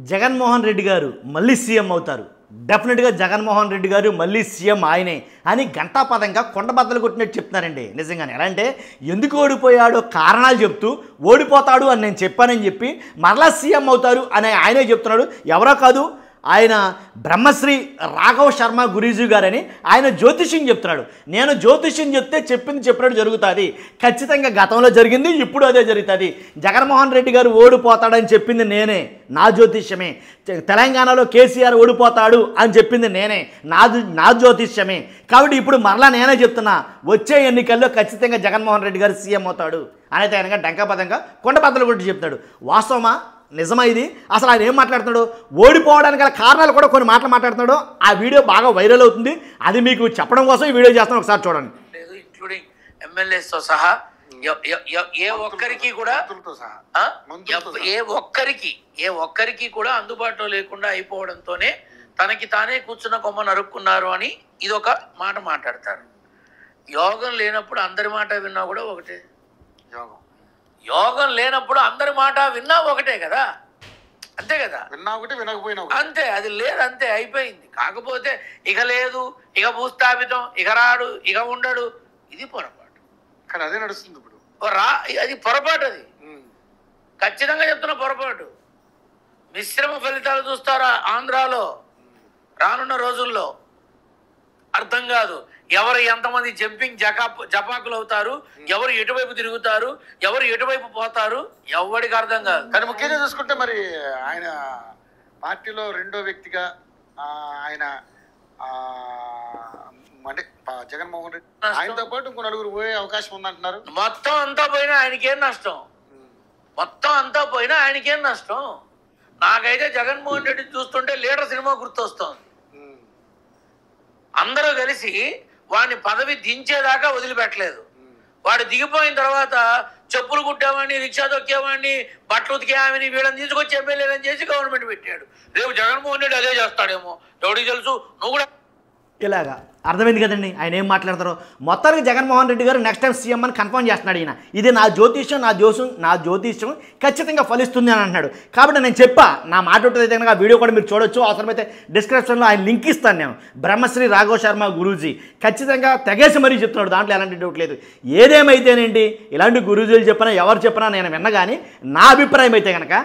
జగన్మోహన్ రెడ్డి గారు మళ్ళీ సీఎం అవుతారు. డెఫినెట్గా జగన్మోహన్ రెడ్డి గారు మళ్ళీ సీఎం ఆయనే అని గంటాపదంగా కొండబద్దలు కొట్టినట్టు చెప్తున్నారండి. నిజంగానే ఎలా అంటే ఎందుకు ఓడిపోయాడో కారణాలు చెప్తూ ఓడిపోతాడు అని నేను చెప్పానని చెప్పి మరలా సీఎం అవుతారు అని ఆయనే చెప్తున్నాడు. ఎవరో కాదు, ఆయన బ్రహ్మశ్రీ రాఘవ శర్మ గురూజీ గారని ఆయన జ్యోతిష్యం చెప్తున్నాడు. నేను జ్యోతిష్యం చెప్తే చెప్పింది చెప్పినట్టు జరుగుతుంది. ఖచ్చితంగా గతంలో జరిగింది, ఇప్పుడు అదే జరుగుతుంది. జగన్మోహన్ రెడ్డి గారు ఓడిపోతాడని చెప్పింది నేనే, నా జ్యోతిష్యమే. తెలంగాణలో కేసీఆర్ ఓడిపోతాడు అని చెప్పింది నేనే, నా జ్యోతిష్యమే. కాబట్టి ఇప్పుడు మరలా నేనే చెప్తున్నా, వచ్చే ఎన్నికల్లో ఖచ్చితంగా జగన్మోహన్ రెడ్డి గారు సీఎం అవుతాడు అనేది ఆయనగా డంకాపదంగా కొండబద్దలు కొట్టి చెప్తాడు. వాస్తవమా, నిజమా ఇది? అసలు ఆయన ఏం మాట్లాడుతున్నాడు, ఓడిపోవడానికి గల కారణాలు కూడా కొన్ని మాటలు మాట్లాడుతున్నాడు. ఆ వీడియో బాగా వైరల్ అవుతుంది. అది మీకు చెప్పడం కోసం ఈ వీడియో చేస్తాను, ఒకసారి చూడండి. ఇంక్లూడింగ్ ఎమ్మెల్యేస్తో సహా ఏ ఒక్కరికి కూడా అందుబాటులో లేకుండా అయిపోవడంతోనే తనకి తానే కూర్చున్న కొమ్మ నరుక్కున్నారు అని ఇదొక మాట మాట్లాడతారు. యోగం లేనప్పుడు అందరి మాట విన్నా కూడా ఒకటే, యోగం లేనప్పుడు అందరి మాట విన్నా ఒకటే కదా, అంతే కదా, విన్నా ఒకటి వినకపోయినా అంతే, అది లేదు, అంతే అయిపోయింది. కాకపోతే ఇక లేదు, ఇక భూస్థాపితం, ఇక రాడు, ఇక ఉండడు, ఇది పొరపాటు. కానీ అదే నడుస్తుంది ఇప్పుడు. అది పొరపాటు, అది ఖచ్చితంగా చెప్తున్న పొరపాటు. మిశ్రమ ఫలితాలు చూస్తారా ఆంధ్రాలో రానున్న రోజుల్లో? అర్థం కాదు. ఎవరు ఎంతమంది జంపింగ్ జపాకులు అవుతారు, ఎవరు ఎటువైపు తిరుగుతారు, ఎవరు ఎటువైపు పోతారు, ఎవరికి అర్థం కాదు. కానీ ముఖ్యంగా చూసుకుంటే మరి ఆయన పార్టీలో రెండో వ్యక్తిగా ఆయన అంటే జగన్మోహన్ రెడ్డి ఆయనతో పాటు ఇంకో నలుగురు పోయే అవకాశం ఉందంటున్నారు. మొత్తం అంతా పోయినా ఆయనకేం నష్టం? మొత్తం అంతా పోయినా ఆయనకేం నష్టం? నాకైతే జగన్మోహన్ రెడ్డి చూస్తుంటే లీడర్ సినిమా గుర్తొస్తోంది. అందరూ కలిసి వాడిని పదవి దించేదాకా వదిలిపెట్టలేదు. వాడు దిగిపోయిన తర్వాత చెప్పులు కుట్టామని, రిక్షా తొక్కేవాడిని, బట్టలు ఉతికేమని వీళ్ళని తీసుకొచ్చి ఎమ్మెల్యేలని చేసి గవర్నమెంట్ పెట్టాడు. రేపు జగన్మోహన్ రెడ్డి అదే చేస్తాడేమో, ఎవడికి తెలుసు. నువ్వు కూడా ఇలాగా అర్థమైంది కదండి ఆయన ఏం మాట్లాడతారో. మొత్తానికి జగన్మోహన్ రెడ్డి గారు నెక్స్ట్ టైం సీఎం అని కన్ఫర్మ్ చేస్తున్నాడు. ఈయన ఇది నా జ్యోతిష్యం ఖచ్చితంగా ఫలిస్తుంది అని అంటున్నాడు. కాబట్టి నేను చెప్పా, నా మాట ఉంటుంది కనుక ఆ వీడియో కూడా మీరు చూడొచ్చు. అవసరమైతే డిస్క్రిప్షన్లో ఆయన లింక్ ఇస్తాను నేను. బ్రహ్మశ్రీ రాఘవ శర్మ గురూజీ ఖచ్చితంగా తెగేసి మరీ చెప్తున్నాడు, దాంట్లో ఎలాంటి డౌట్ లేదు. ఏదేమైతేనేంటి, ఇలాంటి గురూజీలు చెప్పినా ఎవరు చెప్పినా నేను విన్న, కానీ నా అభిప్రాయం అయితే కనుక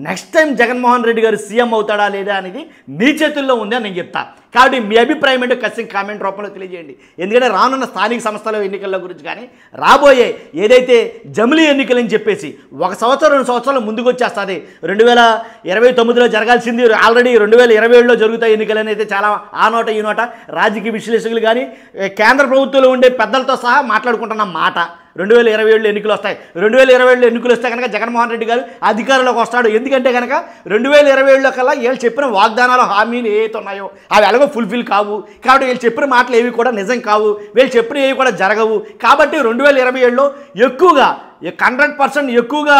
నెక్స్ట్ టైం జగన్మోహన్ రెడ్డి గారు సీఎం అవుతాడా లేదా అనేది మీ చేతుల్లో ఉంది అని నేను చెప్తా. కాబట్టి మీ అభిప్రాయం ఏంటో ఖచ్చితంగా కామెంట్ రూపంలో తెలియజేయండి. ఎందుకంటే రానున్న స్థానిక సంస్థల ఎన్నికల గురించి కానీ రాబోయే ఏదైతే జమిలీ ఎన్నికలు అని చెప్పేసి 1 సంవత్సరం 2 సంవత్సరాలు ముందుకు వచ్చేస్తుంది. 2029లో జరగాల్సింది ఆల్రెడీ 2027లో జరుగుతాయి ఎన్నికలు అని అయితే చాలా ఆ నోట ఈ నోట రాజకీయ విశ్లేషకులు కానీ కేంద్ర ప్రభుత్వంలో ఉండే పెద్దలతో సహా మాట్లాడుకుంటున్న మాట. 2027లో ఎన్నికలు వస్తాయి. 2027లో ఎన్నికలు వస్తే కనుక జగన్మోహన్ రెడ్డి గారు అధికారంలోకి వస్తాడు. ఎందుకంటే కనుక 2027లో కల్లా వీళ్ళు చెప్పిన వాగ్దానాలు, హామీలు ఏవైతే ఉన్నాయో అవి ఎలాగో ఫుల్ఫిల్ కావు. కాబట్టి వీళ్ళు చెప్పిన మాటలు ఏవి కూడా నిజం కావు, వీళ్ళు చెప్పిన ఏవి కూడా జరగవు. కాబట్టి 2027లో ఎక్కువగా 100% ఎక్కువగా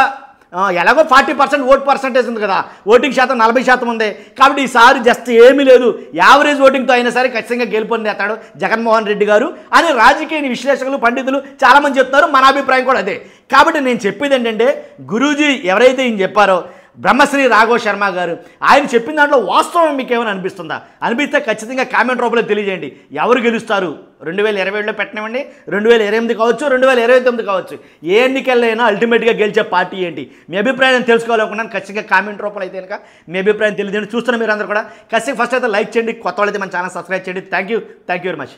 ఎలాగో 40% ఓట్ పర్సంటేజ్ ఉంది కదా, ఓటింగ్ శాతం 40% ఉంది. కాబట్టి ఈసారి జస్ట్ ఏమీ లేదు, యావరేజ్ ఓటింగ్తో అయినా సరే ఖచ్చితంగా గెలుపొందేస్తాడు జగన్మోహన్ రెడ్డి గారు అని రాజకీయ విశ్లేషకులు, పండితులు చాలామంది చెప్తారు. మన అభిప్రాయం కూడా అదే. కాబట్టి నేను చెప్పేది ఏంటంటే, గురూజీ ఎవరైతే ఈయన చెప్పారో బ్రహ్మశ్రీ రాఘవ శర్మ గారు, ఆయన చెప్పిన దాంట్లో వాస్తవం మీకు ఏమైనా అనిపిస్తుందా? అనిపిస్తే ఖచ్చితంగా కామెంట్ రూపంలో తెలియజేయండి. ఎవరు గెలుస్తారు 2027లో పెట్టనివ్వండి, 2028 కావచ్చు, 2029 కావచ్చు, ఏ ఎన్నికల్లో అల్టిమేట్గా గెలిచే పార్టీ ఏంటి? మీ అభిప్రాయం తెలుసుకోవాలనుకున్నాను. ఖచ్చితంగా కామెంట్ రూపంలో అయితే కనుక మీ అభిప్రాయం తెలియజేయండి. చూస్తున్న మీరు అందరూ కూడా ఖచ్చితంగా ఫస్ట్ అయితే లైక్ చేయండి, కొత్త వాళ్ళైతే మన ఛానల్ సబ్స్క్రైబ్ చేయండి. Thank you very much.